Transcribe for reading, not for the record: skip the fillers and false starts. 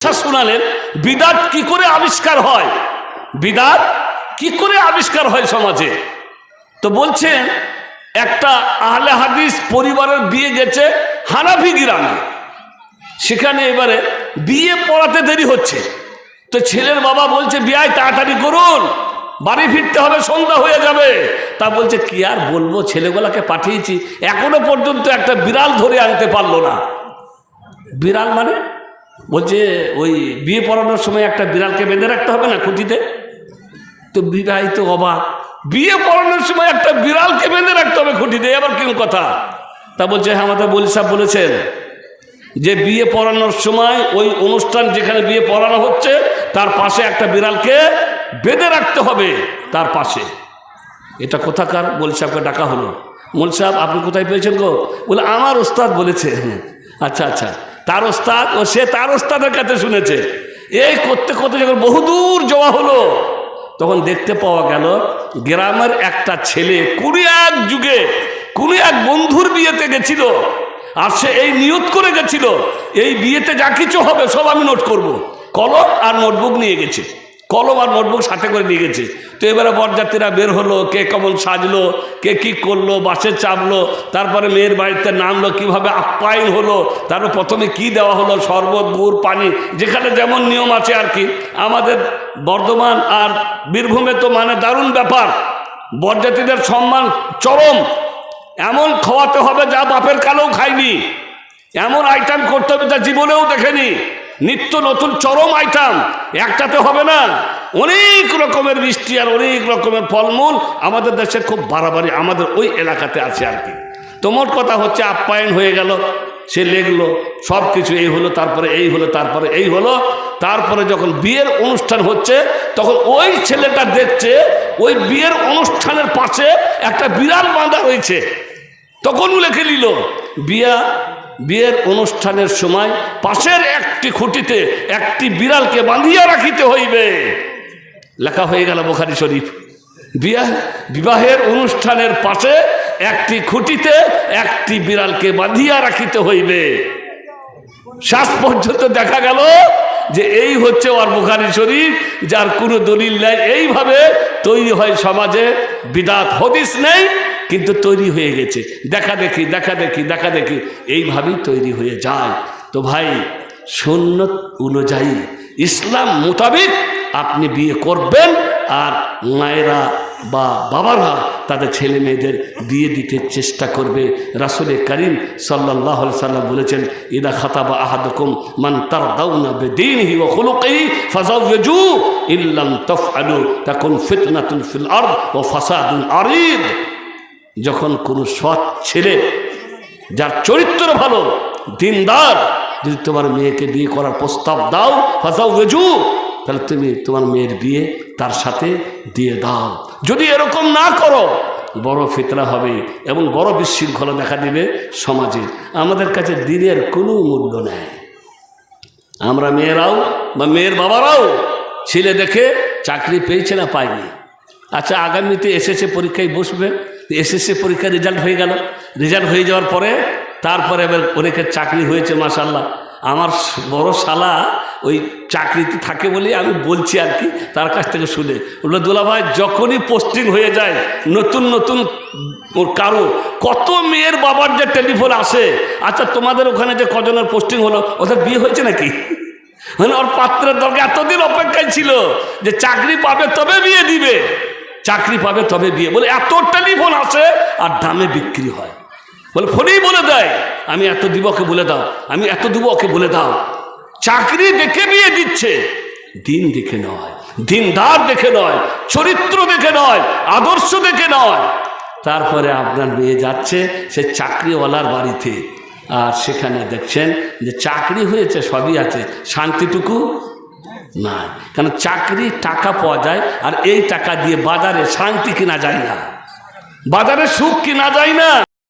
শোনালেন বিদাত কি করে আবিষ্কার হয়, বিদাত কি করে আবিষ্কার হয় সমাজে। তো বলছেন একটা আহলে হাদিস পরিবারের বিয়ে গেছে হানাফি গ্রামে, সেখানে এবারে বিয়ে পড়াতে দেরি হচ্ছে। তো ছেলের বাবা বলছে বিয়ে তাড়াতাড়ি করুন, বাড়ি ফিরতে হবে, সন্ধ্যা হয়ে যাবে। তা বলছে কি আর বলবো, ছেলেগুলাকে পাঠিয়েছি, এখনো পর্যন্ত একটা বিড়াল ধরে আনতে পারলো না। বিড়াল মানে বলছে ওই বিয়ে পড়ানোর সময় একটা বিড়ালকে বেঁধে রাখতে হবে না খুঁটিতে। তো বিবাহিত অবাক, বিয়ে পড়ানোর সময় একটা বিড়ালকে বেঁধে রাখতে হবে খুঁটিতে, আবার কেউ কথা। তা বলছে হ্যাঁ আমাদের বলি সাহেব বলেছেন যে বিয়ে পড়ানোর সময় ওই অনুষ্ঠান যেখানে বিয়ে পড়ানো হচ্ছে তার পাশে একটা বিড়ালকে বেঁধে রাখতে হবে তার পাশে। এটা কোথাকার? মোল সাহেবকে ডাকা হলো। মোল সাহেব আপনি কোথায় পেয়েছেন গো? বলে আমার ওস্তাদ বলেছে। আচ্ছা আচ্ছা, তার ওস্তাদ ও সে তার ওস্তাদের কাছে শুনেছে। এই করতে করতে যখন বহুদূর যাওয়া হলো তখন দেখতে পাওয়া গেল গ্রামের একটা ছেলে কোনো এক যুগে কোনো এক বন্ধুর বিয়েতে গেছিল, আর সে এই নিয়ত করে গেছিল এই বিয়েতে যা কিছু হবে সব আমি নোট করব। কলম আর নোটবুক নিয়ে গেছে, কলম আর নোটবুক সাথে করে নিয়ে গেছে। তো এবারে বরযাত্রীরা বের হলো, কে কেমন সাজলো, কে কি করলো, বাসে চাপলো, তারপরে মেয়ের বাড়িতে নামলো, কিভাবে আপ্যায়ন হলো, তারপর প্রথমে কি দেওয়া হলো, শরবত, গুড়, পানি, যেখানে যেমন নিয়ম আছে আর কি। আমাদের বর্ধমান আর বীরভূমে তো মানে দারুণ ব্যাপার, বরযাত্রীদের সম্মান চরম, এমন খাওয়াতে হবে যা বাপের কালেও খায়নি, এমন আইটেম করতে হবে যা জীবনেও দেখেনি, নিত্য নতুন চরম আইটেম, একটাতে হবে না, অনেক রকমের মিষ্টি আর অনেক রকমের ফলমূল আমাদের দেশে খুব বাড়াবাড়ি আমাদের ওই এলাকাতে আছে আর কি। তো মোট কথা হচ্ছে আপ্যায়ন হয়ে গেল, সে লেগলো, সব কিছু এই হলো, তারপরে এই হলো, তারপরে এই হলো, তারপরে যখন বিয়ের অনুষ্ঠান হচ্ছে তখন ওই ছেলেটা দেখছে ওই বিয়ের অনুষ্ঠানের পাশে একটা বিড়াল বাঁধা রয়েছে। তখন লিখে নিল বিয়ের অনুষ্ঠানের সময় পাশের একটি খুঁটিতে একটি বিড়ালকে বাঁধিয়া রাখিতে হইবে। লেখা হয়ে গেল বুখারী শরীফ, বিবাহের অনুষ্ঠানের পাশে একটি খুঁটিতে একটি বিড়ালকে বাঁধিয়া রাখিতে হইবে। শেষ পর্যন্ত দেখা গেল যে এই হচ্ছে ওর বুখারী শরীফ, যার কোনো দলিল নেই। এইভাবে তৈরি হয় সমাজে বিদআত, হাদিস নেই কিন্তু তৈরি হয়ে গেছে, দেখা দেখি দেখা দেখি দেখা দেখি এইভাবেই তৈরি হয়ে যায়। তো ভাই সুন্নত অনুযায়ী ইসলাম মোতাবেক আপনি বিয়ে করবেন, আর মায়েরা বা বাবারা তাদের ছেলে মেয়েদের বিয়ে দিতে চেষ্টা করবে। রাসূল করিম সাল্লাল্লাহু আলাইহি সাল্লাম বলেছেন ইদা খাতাবা আহাদুকুম মান তারদাউনা বিদীনিহি ওয়া খুলুকিহি ফাযাওওয়াজু ইল্লাম তাফআলু তাকুন ফিতনাতুন ফিল আরদ ওয়া ফাসাদুন আরিদ। যখন কোনো সৎ ছেলে যার চরিত্র ভালো, দিনদার, যদি তোমার মেয়েকে বিয়ে করার প্রস্তাব দাও ফাযাওওয়াজু, তাহলে তুমি তোমার মেয়ের বিয়ে তার সাথে দিয়ে দাও। যদি এরকম না করো বড় ফিতনা হবে এবং বড় বিশৃঙ্খলা দেখা দিবে সমাজে। আমাদের কাছে দিনের কোনো মূল্য নেই। আমরা মেয়েরাও বা মেয়ের বাবারাও ছেলে দেখে চাকরি পেয়েছে না পায়নি। আচ্ছা আগামীতে এসএসসি পরীক্ষায় বসবে, এসএসসি পরীক্ষার রেজাল্ট হয়ে গেল, রেজাল্ট হয়ে যাওয়ার পরে তারপরে এবার অনেকের চাকরি হয়েছে মাশাআল্লাহ। আমার বড় শালা ওই চাকরিতে থাকে বলে আমি বলছি আর কি, তার কাছ থেকে শুনে বললো দুলা ভাই যখনই পোস্টিং হয়ে যায় নতুন নতুন ওর কারো কত মেয়ের বাবার যে টেলিফোন আসে, আচ্ছা তোমাদের ওখানে যে কজনের পোস্টিং হলো ওদের বিয়ে হয়েছে নাকি? মানে ওর পাত্রের দরকার এতদিন অপেক্ষায় ছিল যে চাকরি পাবে তবে বিয়ে দিবে, চাকরি পাবে তবে বিয়ে, বলে এত টেলিফোন আসে আর দামে বিক্রি হয়। বলে ফোনেই বলে দেয় আমি এত দিব ওকে বলে দাও, আমি এত দিব ওকে বলে দাও। চাকরি দেখে বিয়ে দিচ্ছে, দিন দেখে নয়, দিনদার দেখে নয়, চরিত্র দেখে নয়, আদর্শ দেখে নয়। তারপরে আপনার মেয়ে যাচ্ছে সে চাকরিওয়ালার বাড়িতে, আর সেখানে দেখছেন যে চাকরি হয়েছে সবই আছে, শান্তিটুকু নাই। কারণ চাকরি টাকা পাওয়া যায়, আর এই টাকা দিয়ে বাজারে শান্তি কিনা যায় না, বাজারে সুখ কিনা যায় না।